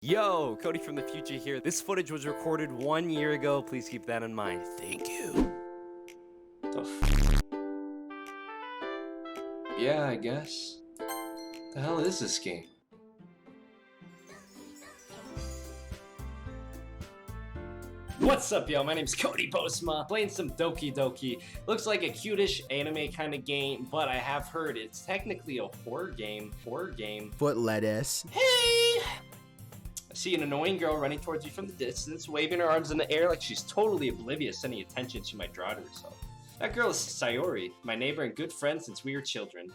Yo, Kody from the future here. This footage was recorded 1 year ago. Please keep that in mind. Thank you. Yeah, I guess. The hell is this game? What's up, yo? My name's Kody Postma, playing some Doki Doki. Looks like a cutish anime kind of game, but I have heard it's technically a horror game. Foot lettuce. Hey! I see an annoying girl running towards you from the distance, waving her arms in the air like she's totally oblivious to any attention she might draw to herself. That girl is Sayori, my neighbor and good friend since we were children.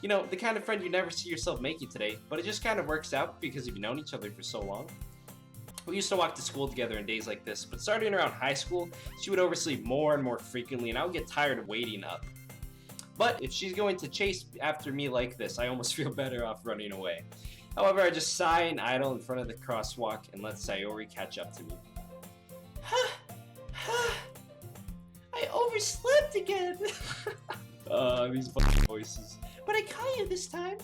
You know, the kind of friend you never see yourself making today, but it just kind of works out because you've known each other for so long. We used to walk to school together on days like this, but starting around high school, she would oversleep more and more frequently, and I would get tired of waiting up. But if she's going to chase after me like this, I almost feel better off running away. However, I just sigh and idle in front of the crosswalk and let Sayori catch up to me. I overslept again. These fucking voices. But I caught you this time.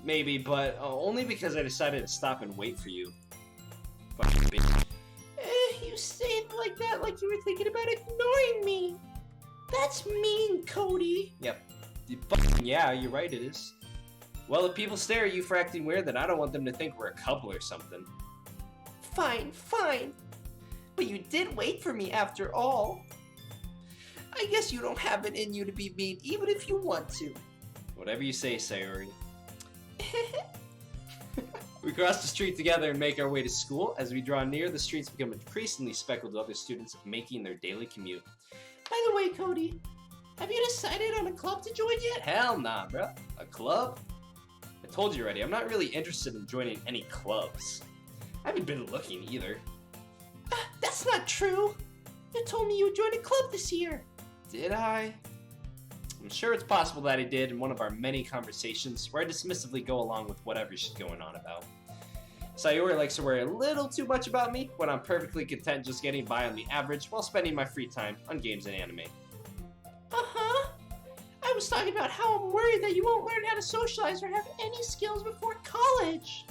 Maybe, but only because I decided to stop and wait for you. Fucking bitch. You say it like that, like you were thinking about ignoring me. That's mean, Kody. Yep. Yeah, you're right, it is. Well, if people stare at you for acting weird, then I don't want them to think we're a couple or something. Fine. But you did wait for me after all. I guess you don't have it in you to be mean, even if you want to. Whatever you say, Sayori. We cross the street together and make our way to school. As we draw near, the streets become increasingly speckled with other students making their daily commute. By the way, Kody, have you decided on a club to join yet? Hell nah, bro. A club? I told you already, I'm not really interested in joining any clubs. I haven't been looking either. That's not true. You told me you would join a club this year. Did I? I'm sure it's possible that I did in one of our many conversations where I dismissively go along with whatever she's going on about. Sayori likes to worry a little too much about me, when I'm perfectly content just getting by on the average while spending my free time on games and anime. Uh-huh. I was talking about how I'm worried that you won't learn how to socialize or have any skills before college.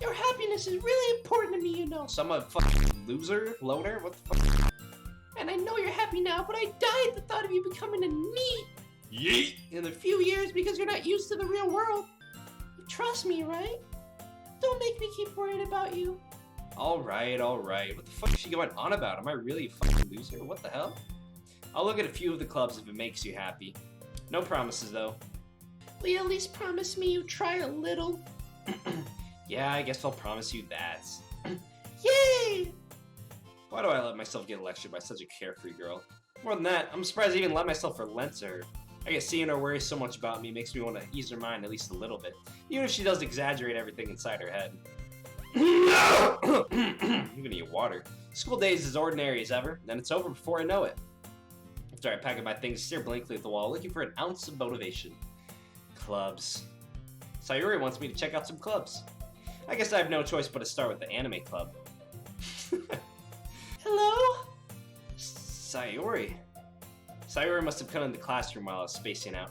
Your happiness is really important to me, you know. So I'm a fucking loser? Loner? What the fuck? And I know you're happy now, but I died at the thought of you becoming a NEET Yeet! in a few years because you're not used to the real world. You trust me, right? Don't make me keep worrying about you. Alright. What the fuck is she going on about? Am I really a fucking loser? What the hell? I'll look at a few of the clubs if it makes you happy. No promises, though. Will you at least promise me you try a little? Yeah, I guess I'll promise you that. Yay! Why do I let myself get lectured by such a carefree girl? More than that, I'm surprised I even let myself relent to her. I guess seeing her worry so much about me makes me want to ease her mind at least a little bit, even if she does exaggerate everything inside her head. I'm gonna get water. School days as ordinary as ever, then it's over before I know it. After I pack up my things, stare blankly at the wall, looking for an ounce of motivation. Clubs. Sayori wants me to check out some clubs. I guess I have no choice but to start with the anime club. Hello? Sayori must have come in the classroom while I was spacing out.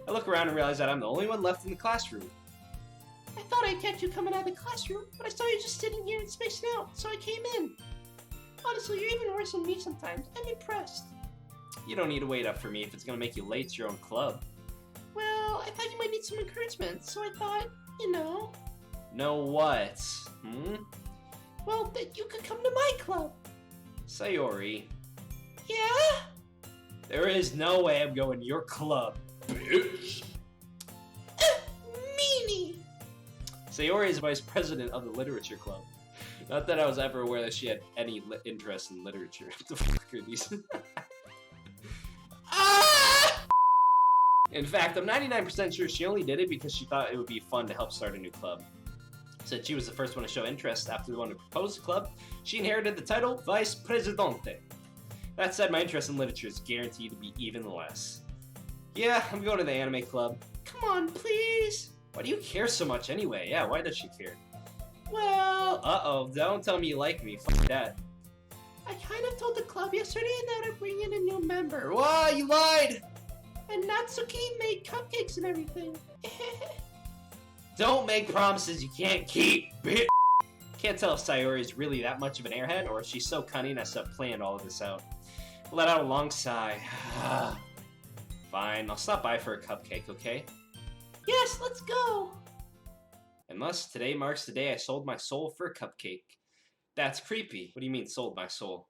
I look around and realize that I'm the only one left in the classroom. I thought I'd catch you coming out of the classroom, but I saw you just sitting here and spacing out, so I came in. Honestly, you're even worse than me sometimes. I'm impressed. You don't need to wait up for me if it's gonna make you late to your own club. Well, I thought you might need some encouragement, so I thought, you know... Know what? Well, that you could come to my club. Sayori, Yeah? there is no way I'm going to your club, bitch. Meanie! Sayori is vice president of the literature club. Not that I was ever aware that she had any interest in literature. What the fuck are these? In fact, I'm 99% sure she only did it because she thought it would be fun to help start a new club. Since she was the first one to show interest after the one who proposed the club, she inherited the title Vice Presidente. That said, my interest in literature is guaranteed to be even less. Yeah, I'm going to the anime club. Come on, please. Why do you care so much anyway? Yeah, why does she care? Well... Uh-oh, don't tell me you like me. Fuck that. I kind of told the club yesterday that I'd bring in a new member. Why? You lied! And Natsuki made cupcakes and everything. Don't make promises you can't keep, bitch! Can't tell if Sayori is really that much of an airhead or if she's so cunning as to have planned all of this out. Let out a long sigh. Fine, I'll stop by for a cupcake, okay? Yes, let's go! And thus, today marks the day I sold my soul for a cupcake. That's creepy. What do you mean, sold my soul?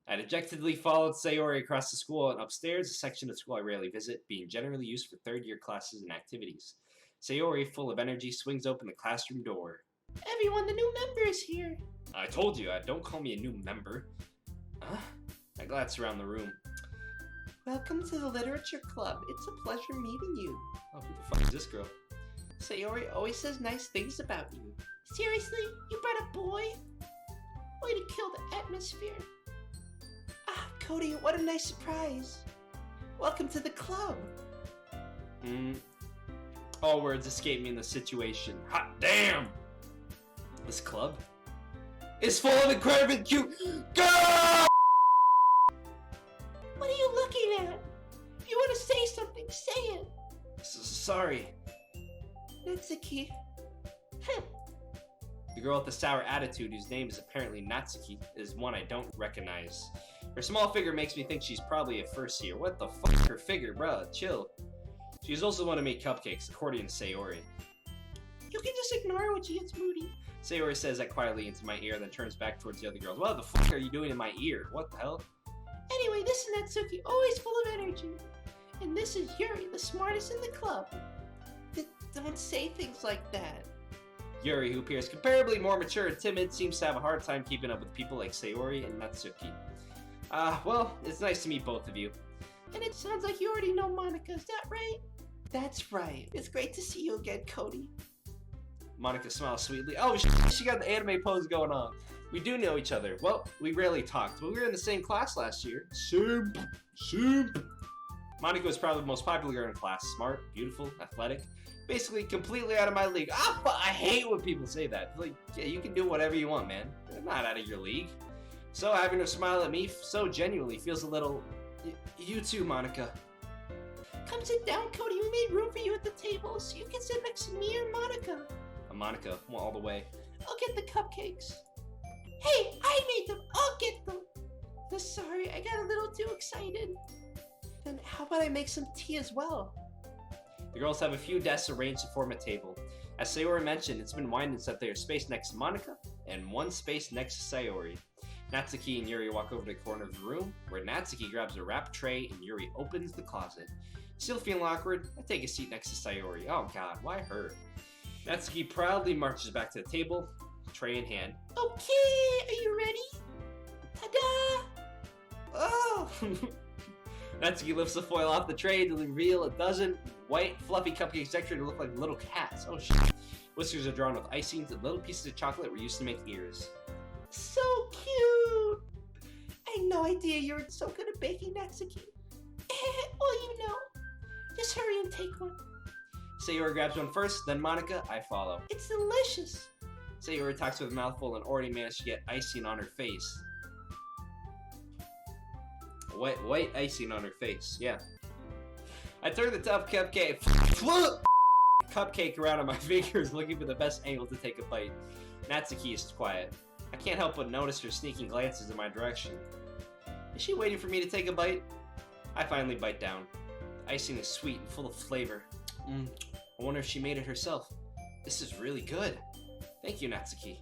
I dejectedly followed Sayori across the school and upstairs, a section of school I rarely visit, being generally used for third-year classes and activities. Sayori, full of energy, swings open the classroom door. Everyone, the new member is here. I told you, don't call me a new member. Huh? I glance around the room. Welcome to the Literature Club. It's a pleasure meeting you. Oh, who the fuck is this girl? Sayori always says nice things about you. Seriously? You brought a boy? Way to kill the atmosphere. Ah, Kody, what a nice surprise. Welcome to the club. All words escape me in the situation. Hot damn! This club is full of incredibly cute girls! What are you looking at? If you want to say something, say it. Sorry. Natsuki. The girl with the sour attitude, whose name is apparently Natsuki, is one I don't recognize. Her small figure makes me think she's probably a first year. What the fuck? Her figure, bruh, chill. She's also the one to make cupcakes, according to Sayori. You can just ignore her when she gets moody. Sayori says that quietly into my ear, then turns back towards the other girls. What the fuck are you doing in my ear? What the hell? Anyway, this is Natsuki, always full of energy. And this is Yuri, the smartest in the club. Don't say things like that. Yuri, who appears comparably more mature and timid, seems to have a hard time keeping up with people like Sayori and Natsuki. Well, it's nice to meet both of you. And it sounds like you already know Monica, is that right? That's right. It's great to see you again, Kody. Monica smiles sweetly. Oh, she got the anime pose going on. We do know each other. Well, we rarely talked, but we were in the same class last year. Simp. Monica was probably the most popular girl in class. Smart, beautiful, athletic. Basically, completely out of my league. I hate when people say that. Like, yeah, you can do whatever you want, man. They're not out of your league. So having her smile at me so genuinely feels a little... You too, Monica. Come sit down, Kody. We made room for you at the table, so you can sit next to me or Monica. Monica, all the way. I'll get the cupcakes. Hey, I made them. I'll get them. Sorry, I got a little too excited. Then how about I make some tea as well? The girls have a few desks arranged to form a table. As Sayori mentioned, it's been winded so that there's space next to Monica and one space next to Sayori. Natsuki and Yuri walk over to the corner of the room, where Natsuki grabs a wrapped tray and Yuri opens the closet. Still feeling awkward, I take a seat next to Sayori. Oh god, why her? Natsuki proudly marches back to the table, tray in hand. Okay, are you ready? Ta-da! Oh! Natsuki lifts the foil off the tray to reveal a dozen white, fluffy cupcakes decorated to look like little cats. Oh shit. Whiskers are drawn with icings and little pieces of chocolate were used to make ears. So cute! I had no idea you were so good at baking, Natsuki. Well, you know. Just hurry and take one. Sayori grabs one first, then Monica, I follow. It's delicious. Sayori talks with a mouthful and already managed to get icing on her face. White icing on her face, yeah. I turn the tough cupcake around on my fingers, looking for the best angle to take a bite. Natsuki is quiet. I can't help but notice her sneaking glances in my direction. Is she waiting for me to take a bite? I finally bite down. The icing is sweet and full of flavor. I wonder if she made it herself. This is really good. Thank you, Natsuki.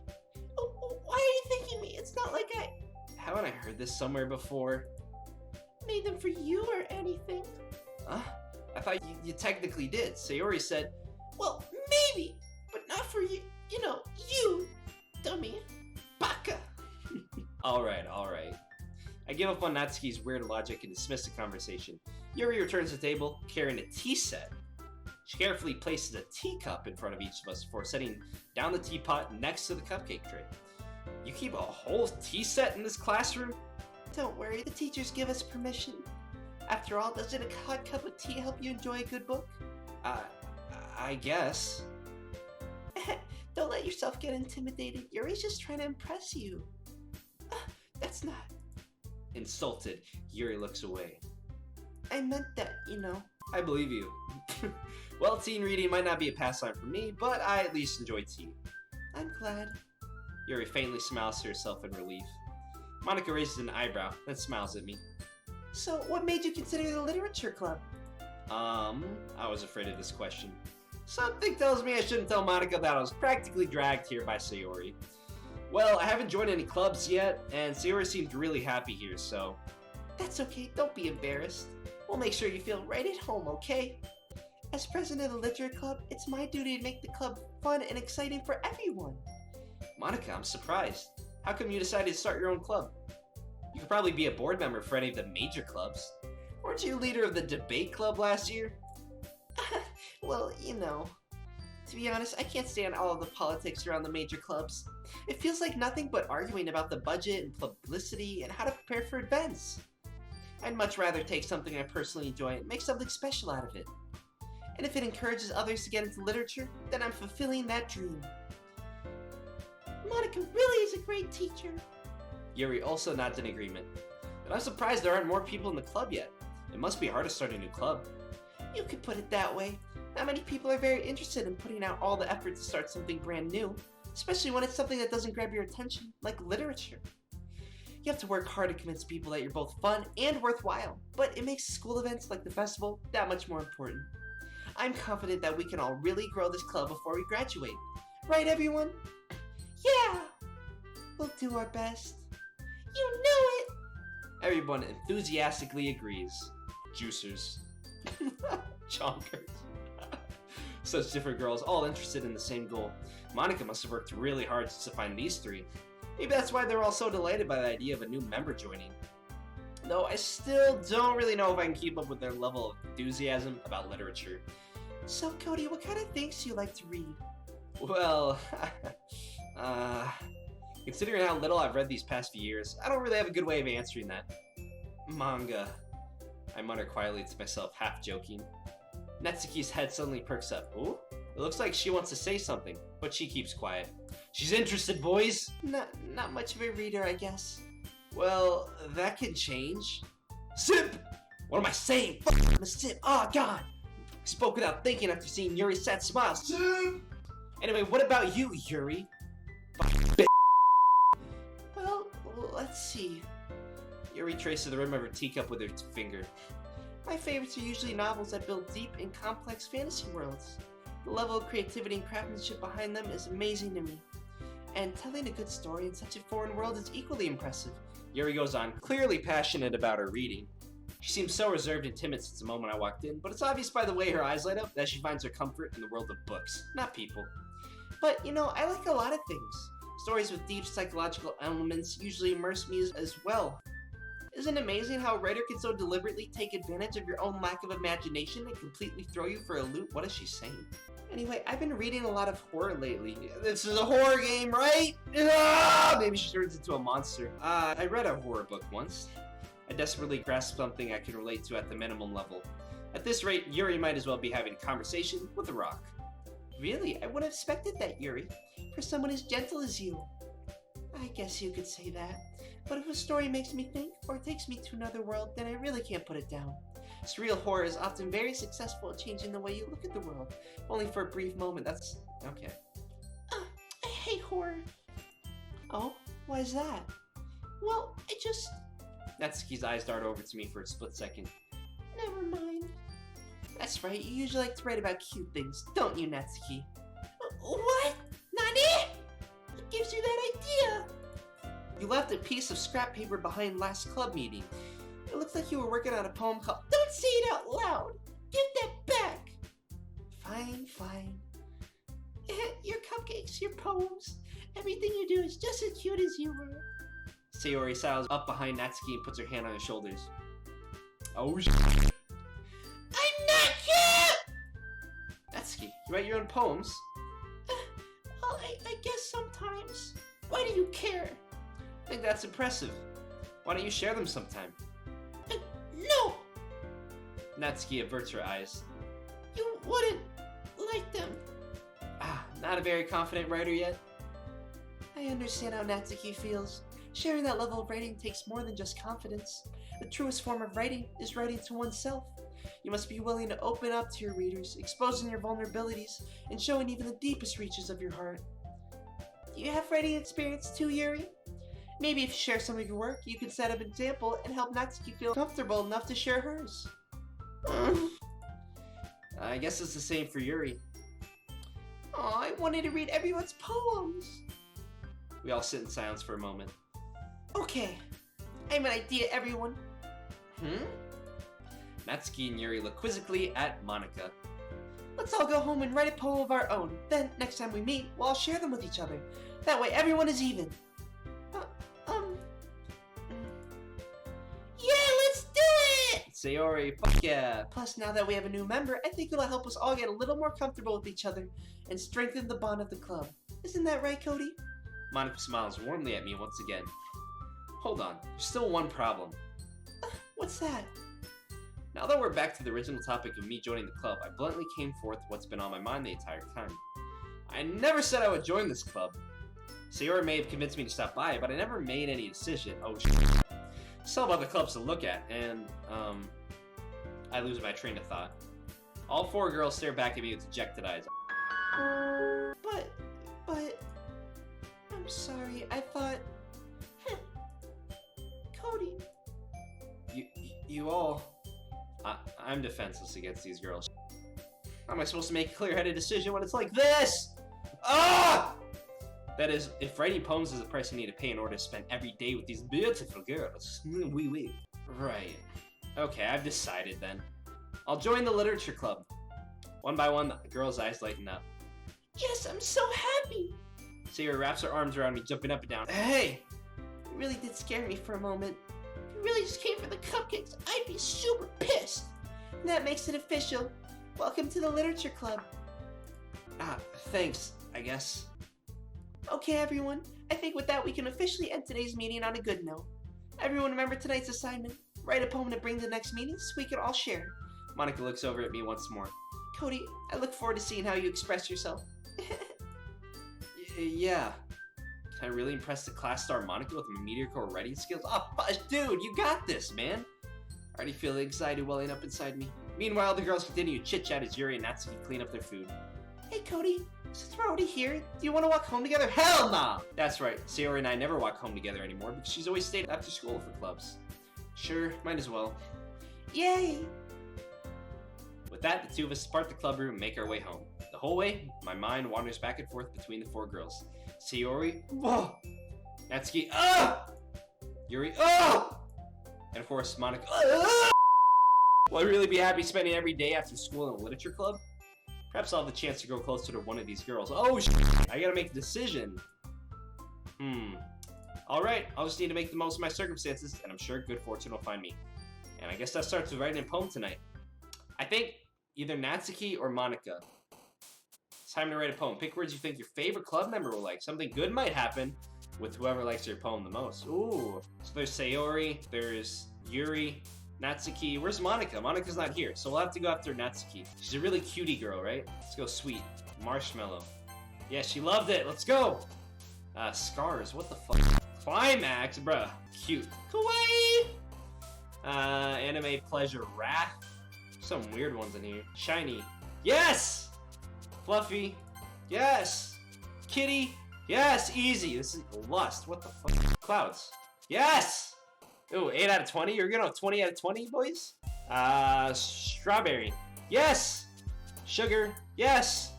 Oh, why are you thanking me? It's not like I... Haven't I heard this somewhere before? Made them for you or anything. Huh? I thought you technically did. Sayori said... Well, maybe, but not for you. You know, you, dummy. Baka. Alright. I give up on Natsuki's weird logic and dismiss the conversation. Yuri returns to the table, carrying a tea set. She carefully places a teacup in front of each of us before setting down the teapot next to the cupcake tray. You keep a whole tea set in this classroom? Don't worry, the teachers give us permission. After all, doesn't a hot cup of tea help you enjoy a good book? I guess. Don't let yourself get intimidated. Yuri's just trying to impress you. That's not... Insulted, Yuri looks away. I meant that, you know. I believe you. Well, teen reading might not be a pastime for me, but I at least enjoy tea. I'm glad. Yuri faintly smiles to herself in relief. Monica raises an eyebrow, then smiles at me. So, what made you consider the literature club? I was afraid of this question. Something tells me I shouldn't tell Monica that I was practically dragged here by Sayori. Well, I haven't joined any clubs yet, and Sayori seemed really happy here, so... That's okay, don't be embarrassed. We'll make sure you feel right at home, okay? As president of the literature club, it's my duty to make the club fun and exciting for everyone. Monica, I'm surprised. How come you decided to start your own club? You could probably be a board member for any of the major clubs. Weren't you leader of the debate club last year? Well, you know. To be honest, I can't stand all of the politics around the major clubs. It feels like nothing but arguing about the budget and publicity and how to prepare for events. I'd much rather take something I personally enjoy and make something special out of it. And if it encourages others to get into literature, then I'm fulfilling that dream. Monica really is a great teacher. Yuri also nods in agreement. But I'm surprised there aren't more people in the club yet. It must be hard to start a new club. You could put it that way. Not many people are very interested in putting out all the effort to start something brand new, especially when it's something that doesn't grab your attention, like literature. You have to work hard to convince people that you're both fun and worthwhile, but it makes school events like the festival that much more important. I'm confident that we can all really grow this club before we graduate. Right, everyone? Yeah! We'll do our best. You know it! Everyone enthusiastically agrees. Juicers. Chonkers. Such different girls, all interested in the same goal. Monica must have worked really hard to find these three. Maybe that's why they're all so delighted by the idea of a new member joining. Though I still don't really know if I can keep up with their level of enthusiasm about literature. So, Kody, what kind of things do you like to read? Well, considering how little I've read these past few years, I don't really have a good way of answering that. Manga. I mutter quietly to myself, half joking. Natsuki's head suddenly perks up. Ooh, it looks like she wants to say something, but she keeps quiet. She's interested, boys! Not much of a reader, I guess. Well, that can change. Sip! What am I saying? Fuck, I'm a sip. Oh, God! I spoke without thinking after seeing Yuri's sad smile. Sip! Anyway, what about you, Yuri? Well, let's see. Yuri traces the rim of her teacup with her finger. My favorites are usually novels that build deep and complex fantasy worlds. The level of creativity and craftsmanship behind them is amazing to me. And telling a good story in such a foreign world is equally impressive. Yuri goes on, clearly passionate about her reading. She seems so reserved and timid since the moment I walked in, but it's obvious by the way her eyes light up that she finds her comfort in the world of books, not people. But, you know, I like a lot of things. Stories with deep psychological elements usually immerse me as well. Isn't it amazing how a writer can so deliberately take advantage of your own lack of imagination and completely throw you for a loop? What is she saying? Anyway, I've been reading a lot of horror lately. This is a horror game, right? Ah! Maybe she turns into a monster. I read a horror book once. I desperately grasped something I can relate to at the minimum level. At this rate, Yuri might as well be having a conversation with a rock. Really? I wouldn't have expected that, Yuri. For someone as gentle as you. I guess you could say that. But if a story makes me think, or takes me to another world, then I really can't put it down. Surreal horror is often very successful at changing the way you look at the world. Only for a brief moment, that's... okay. I hate horror. Oh? Why is that? Well, I just... Natsuki's eyes dart over to me for a split second. Never mind. That's right, you usually like to write about cute things, don't you, Natsuki? What? Nani? What gives you that idea? You left a piece of scrap paper behind last club meeting. It looks like you were working on a poem called... Don't say it out loud! Give that back! Fine, fine. Your cupcakes, your poems, everything you do is just as cute as you were. Sayori sidles up behind Natsuki and puts her hand on her shoulders. Oh shit. I'm not cute! Natsuki, you write your own poems? Well, I guess sometimes. Why do you care? I think that's impressive. Why don't you share them sometime? No! Natsuki averts her eyes. You wouldn't like them. Not a very confident writer yet? I understand how Natsuki feels. Sharing that level of writing takes more than just confidence. The truest form of writing is writing to oneself. You must be willing to open up to your readers, exposing your vulnerabilities, and showing even the deepest reaches of your heart. You have writing experience too, Yuri? Maybe if you share some of your work, you can set up an example and help Natsuki feel comfortable enough to share hers. I guess it's the same for Yuri. Aw, I wanted to read everyone's poems. We all sit in silence for a moment. Okay, I have an idea, everyone. Natsuki and Yuri look quizzically at Monika. Let's all go home and write a poem of our own. Then, next time we meet, we'll all share them with each other. That way, everyone is even. Yeah, let's do it! Sayori, fuck yeah. Plus, now that we have a new member, I think it'll help us all get a little more comfortable with each other and strengthen the bond of the club. Isn't that right, Kody? Monika smiles warmly at me once again. Hold on, there's still one problem. What's that? Now that we're back to the original topic of me joining the club, I bluntly came forth what's been on my mind the entire time. I never said I would join this club. Sayori may have convinced me to stop by, but I never made any decision. Oh shit. Still about the clubs to look at, and, I lose my train of thought. All four girls stare back at me with dejected eyes. But, I'm sorry, I thought... Kody. You all... I'm defenseless against these girls. How am I supposed to make a clear-headed decision when it's like this? Ah! That is, if writing poems is the price I need to pay in order to spend every day with these beautiful girls. Oui. Right. Okay, I've decided then. I'll join the literature club. One by one, the girls' eyes lighten up. Yes, I'm so happy! Sayori wraps her arms around me, jumping up and down. Hey! It really did scare me for a moment. If you really just came for the cupcakes, I'd be super pissed. And that makes it official. Welcome to the literature club. Thanks, I guess. Okay, everyone. I think with that, we can officially end today's meeting on a good note. Everyone remember tonight's assignment. Write a poem to bring to the next meeting so we can all share. Monika looks over at me once more. Kody, I look forward to seeing how you express yourself. Yeah. Can I really impress the class star Monika with my mediocre writing skills? Oh, dude, you got this, man. I already feel the anxiety welling up inside me. Meanwhile, the girls continue to chit-chat as Yuri and Natsuki clean up their food. Hey, Kody, since we're already here, do you want to walk home together? Hell nah! That's right, Sayori and I never walk home together anymore because she's always stayed after school for clubs. Sure, might as well. Yay! With that, the two of us depart the club room and make our way home. The whole way, my mind wanders back and forth between the four girls. Sayori, whoa! Natsuki, ah! Yuri, ah! And of course, Monika, ah! Will I really be happy spending every day after school in a literature club? Perhaps I'll have the chance to grow closer to one of these girls. Oh, I gotta make a decision. Alright, I'll just need to make the most of my circumstances, and I'm sure good fortune will find me. And I guess that starts with writing a poem tonight. I think either Natsuki or Monika. It's time to write a poem. Pick words you think your favorite club member will like. Something good might happen with whoever likes your poem the most. Ooh. So there's Sayori, there's Yuri, Natsuki. Where's Monika? Monika's not here, so we'll have to go after Natsuki. She's a really cutie girl, right? Let's go sweet. Marshmallow. Yeah, she loved it. Let's go. Scars. What the fuck? Climax, bruh. Cute. Kawaii! Anime pleasure. Wrath. Some weird ones in here. Shiny. Yes! Fluffy. Yes! Kitty. Yes! Easy. This is lust. What the fuck? Clouds. Yes! Ooh, 8 out of 20? You're gonna 20 out of 20, boys? Strawberry. Yes! Sugar. Yes!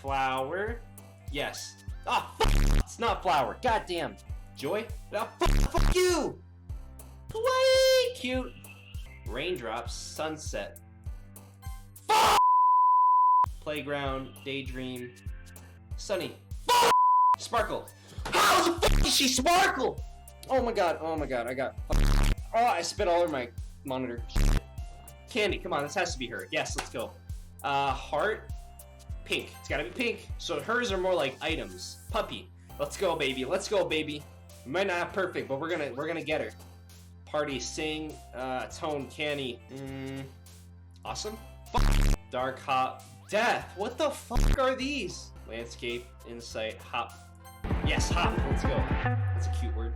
Flower. Yes. Ah, fuck! It's not flower. Goddamn. Joy. Ah, fuck you! Kawaii! Cute. Raindrops. Sunset. Fuck! Playground. Daydream. Sunny. Fuck! Sparkle. How the fuck is she sparkle? Oh my god, I got... Oh, I spit all over my monitor. Candy, come on, this has to be her. Yes, let's go. Heart. Pink. It's gotta be pink. So hers are more like items. Puppy. Let's go, baby. Let's go, baby. Might not perfect, but we're gonna get her. Party, sing, tone, candy. Awesome. Fuck. Dark, hot, death. What the fuck are these? Landscape, insight, hop. Yes, hop. Let's go. That's a cute word.